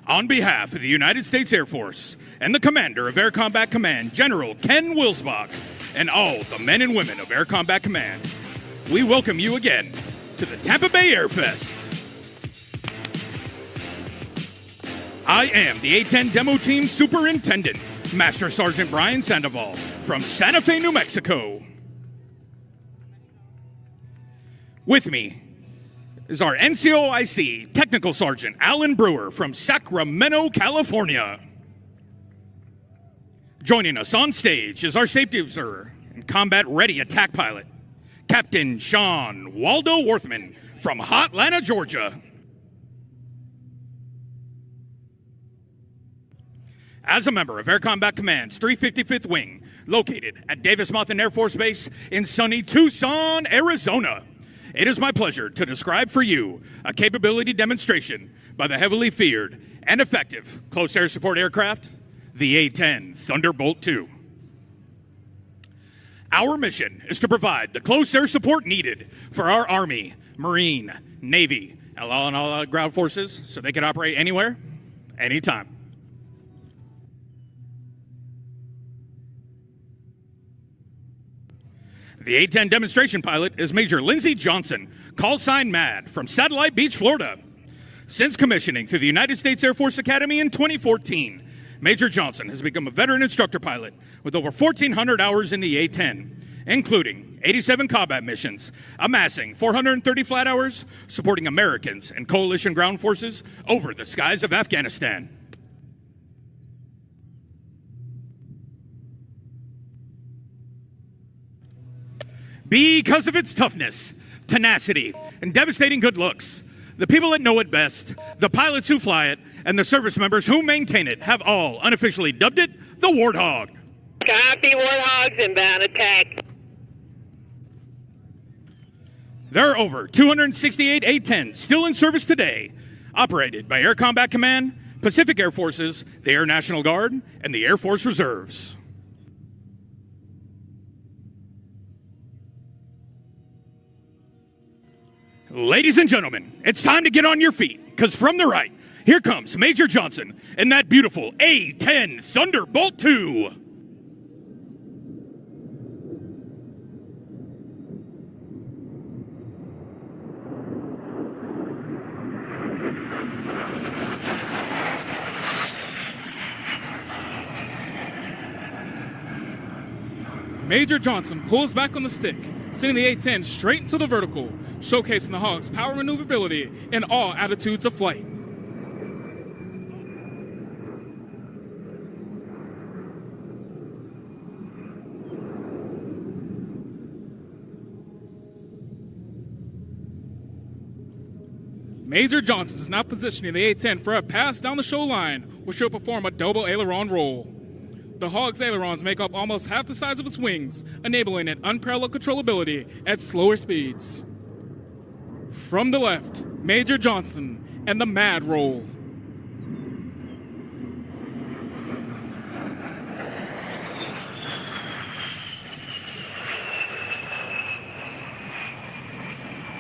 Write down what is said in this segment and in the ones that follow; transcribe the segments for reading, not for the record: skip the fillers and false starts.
On behalf of the United States Air Force and the Commander of Air Combat Command, General Ken Wilsbach, and all the men and women of Air Combat Command, we welcome you again to the Tampa Bay Airfest. I am the A-10 Demo Team Superintendent, Master Sergeant Brian Sandoval from Santa Fe, New Mexico. With me is our NCOIC Technical Sergeant Alan Brewer from Sacramento, California. Joining us on stage is our safety observer and combat-ready attack pilot, Captain Sean Waldo Worthman from Hotlanta, Georgia. As a member of Air Combat Command's 355th Wing, located at Davis-Monthan Air Force Base in sunny Tucson, Arizona, it is my pleasure to describe for you a capability demonstration by the heavily feared and effective close air support aircraft, the A-10 Thunderbolt II. Our mission is to provide the close air support needed for our Army, Marine, Navy, and all ground forces so they can operate anywhere, anytime. The A-10 demonstration pilot is Major Lindsey Johnson, call sign MAD, from Satellite Beach, Florida. Since commissioning through the United States Air Force Academy in 2014, Major Johnson has become a veteran instructor pilot with over 1,400 hours in the A-10, including 87 combat missions, amassing 430 flat hours, supporting Americans and coalition ground forces over the skies of Afghanistan. Because of its toughness, tenacity, and devastating good looks, the people that know it best, the pilots who fly it, and the service members who maintain it have all unofficially dubbed it the Warthog. Copy, Warthogs, inbound attack. There are over 268 A-10s still in service today, operated by Air Combat Command, Pacific Air Forces, the Air National Guard, and the Air Force Reserves. Ladies and gentlemen, it's time to get on your feet, because from the right, here comes Major Johnson and that beautiful A-10 Thunderbolt II. Major Johnson pulls back on the stick, sending the A-10 straight into the vertical, showcasing the Hog's power maneuverability in all attitudes of flight. Major Johnson is now positioning the A-10 for a pass down the show line, which will perform a double aileron roll. The Hog's ailerons make up almost half the size of its wings, enabling it unparalleled controllability at slower speeds. From the left, Major Johnson and the MAD roll.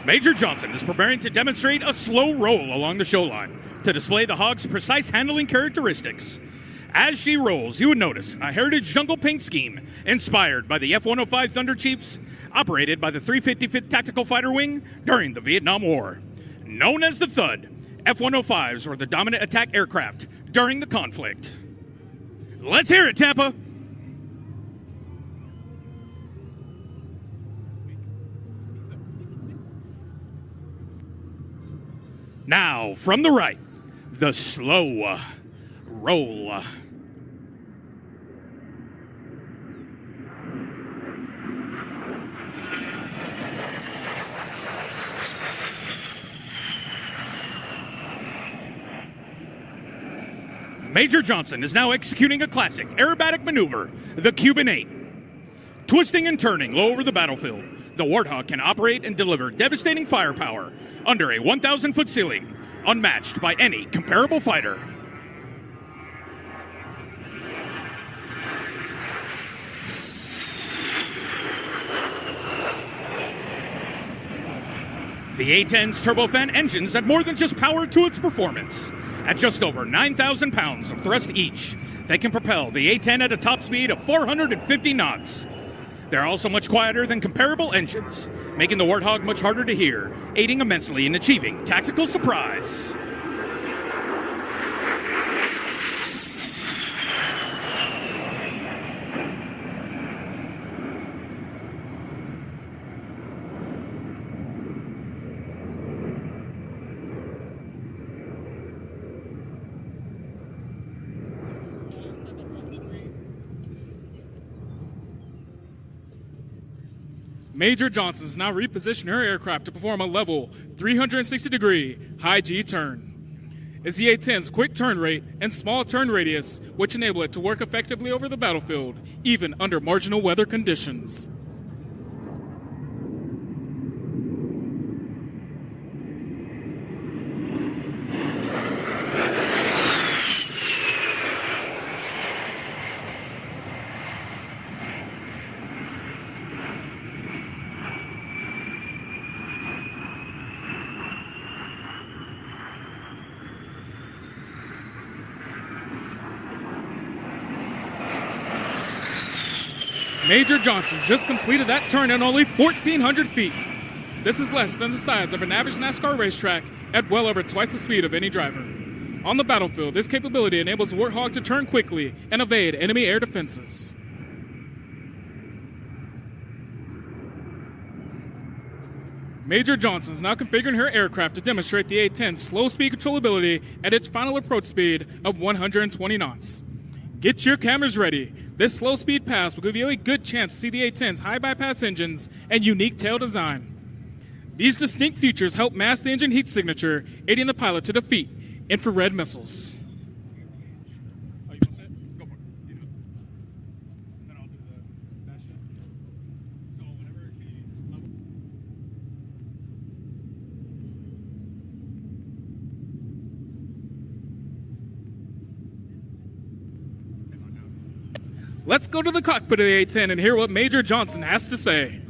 Major Johnson is preparing to demonstrate a slow roll along the show line to display the Hog's precise handling characteristics. As she rolls, you would notice a heritage jungle paint scheme inspired by the F-105 Thunder Chiefs, operated by the 355th Tactical Fighter Wing during the Vietnam War. Known as the Thud, F-105s were the dominant attack aircraft during the conflict. Let's hear it, Tampa! Now, from the right, the slow roll. Major Johnson is now executing a classic aerobatic maneuver, the Cuban 8. Twisting and turning low over the battlefield, the Warthog can operate and deliver devastating firepower under a 1,000-foot ceiling, unmatched by any comparable fighter. The A-10's turbofan engines add more than just power to its performance, At just over 9,000 pounds of thrust each, they can propel the A-10 at a top speed of 450 knots. They're also much quieter than comparable engines, making the Warthog much harder to hear, aiding immensely in achieving tactical surprise. Major Johnson's now repositioned her aircraft to perform a level 360-degree high G turn. It's the A-10's quick turn rate and small turn radius, which enable it to work effectively over the battlefield, even under marginal weather conditions. Major Johnson just completed that turn at only 1,400 feet. This is less than the size of an average NASCAR racetrack at well over twice the speed of any driver. On the battlefield, this capability enables the Warthog to turn quickly and evade enemy air defenses. Major Johnson is now configuring her aircraft to demonstrate the A-10's slow speed controllability at its final approach speed of 120 knots. Get your cameras ready. This slow speed pass will give you a good chance to see the A-10's high bypass engines and unique tail design. These distinct features help mask the engine heat signature, aiding the pilot to defeat infrared missiles. Let's go to the cockpit of the A-10 and hear what Major Johnson has to say.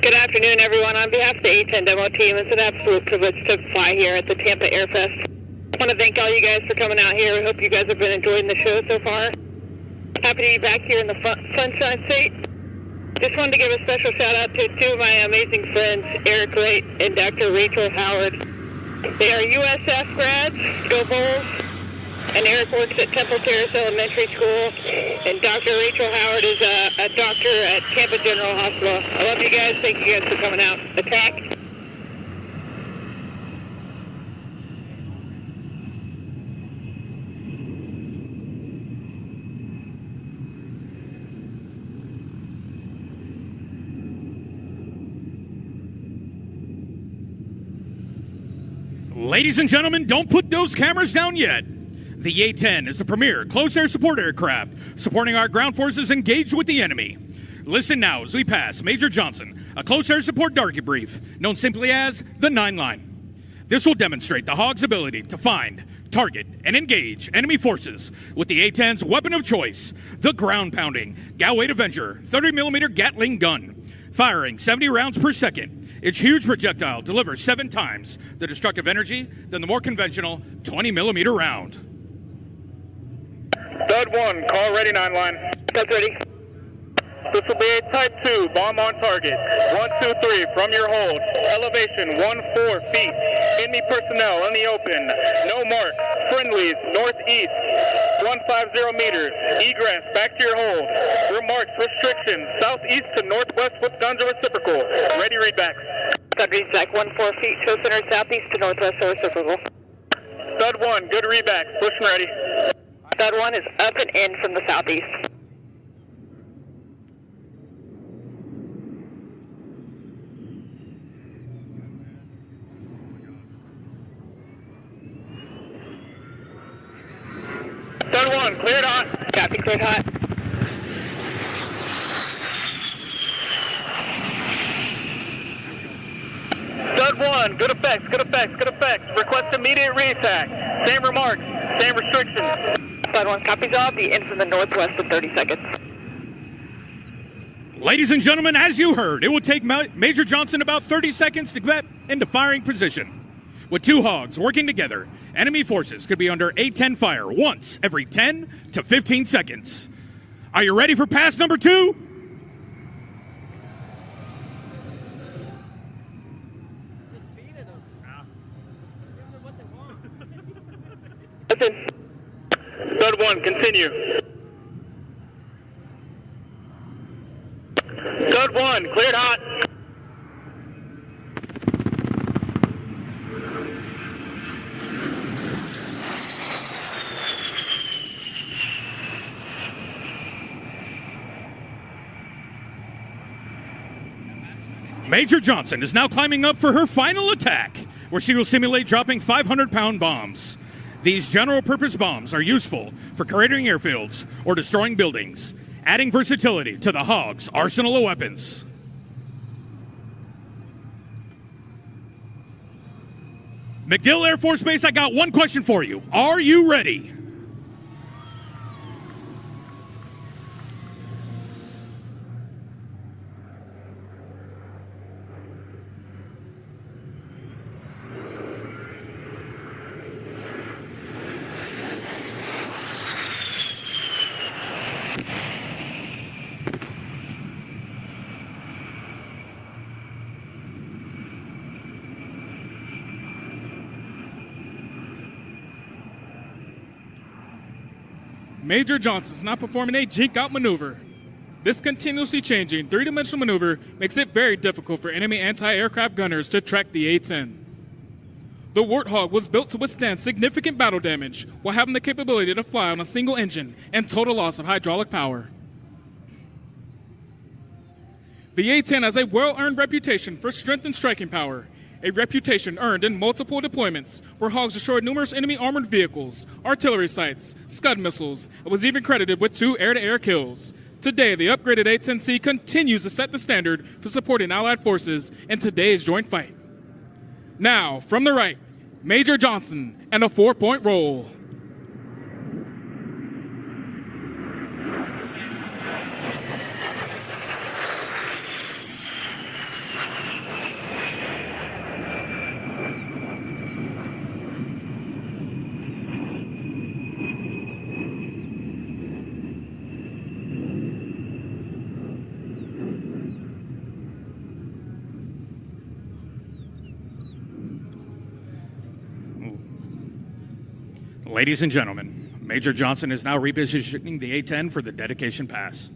Good afternoon, everyone. On behalf of the A-10 demo team, it's an absolute privilege to fly here at the Tampa Airfest. I want to thank all you guys for coming out here. I hope you guys have been enjoying the show so far. Happy to be back here in the Sunshine State. Just wanted to give a special shout out to two of my amazing friends, Eric Wright and Dr. Rachel Howard. They are USF grads, go Bulls. And Eric works at Temple Terrace Elementary School, and Dr. Rachel Howard is a doctor at Tampa General Hospital. I love you guys. Thank you guys for coming out. Attack. Ladies and gentlemen, don't put those cameras down yet. The A-10 is the premier close air support aircraft, supporting our ground forces engaged with the enemy. Listen now as we pass Major Johnson, a close air support darky brief, known simply as the 9 line. This will demonstrate the Hog's ability to find, target, and engage enemy forces with the A-10's weapon of choice, the ground-pounding Galway Avenger 30mm Gatling gun. Firing 70 rounds per second, its huge projectile delivers 7 times the destructive energy than the more conventional 20mm round. Stud 1, call ready 9 line. Stud ready. This will be a Type 2, bomb on target. 1, 2, 3, from your hold. Elevation 1-4 feet. Enemy personnel in the open. No mark. Friendlies, northeast. 150 meters. Egress, back to your hold. Remarks, restrictions. Southeast to northwest with guns or reciprocal. Ready, readbacks. Stud reads back 1-4 feet. Show center southeast to northwest or reciprocal. Stud 1, good readbacks. Push and ready. Stud 1 is up and in from the southeast. Stud 1, cleared hot. Copy, cleared hot. Stud 1, good effects, good effects, good effects. Request immediate reattack. Same remarks, same restrictions. Stud 1 copies all. Be in from the northwest in 30 seconds. Ladies and gentlemen, as you heard, it will take Major Johnson about 30 seconds to get into firing position. With two hogs working together, enemy forces could be under A-10 fire once every 10 to 15 seconds. Are you ready for pass number 2? Listen. Third one, continue. Third one, cleared hot. Major Johnson is now climbing up for her final attack, where she will simulate dropping 500-pound bombs. These general-purpose bombs are useful for cratering airfields or destroying buildings, adding versatility to the Hog's arsenal of weapons. MacDill Air Force Base, I got one question for you. Are you ready? Major Johnson is now performing a jink-out maneuver. This continuously changing three-dimensional maneuver makes it very difficult for enemy anti-aircraft gunners to track the A-10. The Warthog was built to withstand significant battle damage while having the capability to fly on a single engine and total loss of hydraulic power. The A-10 has a well-earned reputation for strength and striking power, a reputation earned in multiple deployments where Hogs destroyed numerous enemy armored vehicles, artillery sites, Scud missiles, and was even credited with 2 air-to-air kills. Today, the upgraded A-10C continues to set the standard for supporting Allied forces in today's joint fight. Now, from the right, Major Johnson and a 4-point roll. Ladies and gentlemen, Major Johnson is now repositioning the A-10 for the dedication pass.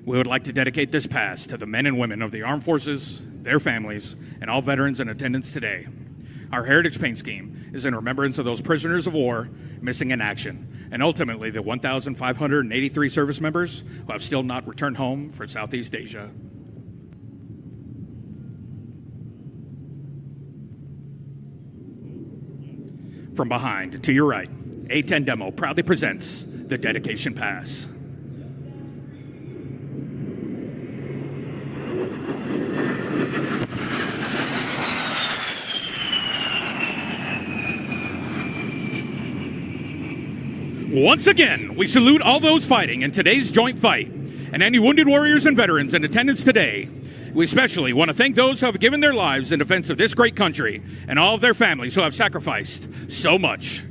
We would like to dedicate this pass to the men and women of the armed forces, their families, and all veterans in attendance today. Our Heritage Paint Scheme is in remembrance of those prisoners of war missing in action, and ultimately the 1,583 service members who have still not returned home for Southeast Asia. From behind, to your right, A-10 Demo proudly presents the Dedication Pass. Once again, we salute all those fighting in today's joint fight, and any wounded warriors and veterans in attendance today. We especially want to thank those who have given their lives in defense of this great country and all of their families who have sacrificed so much.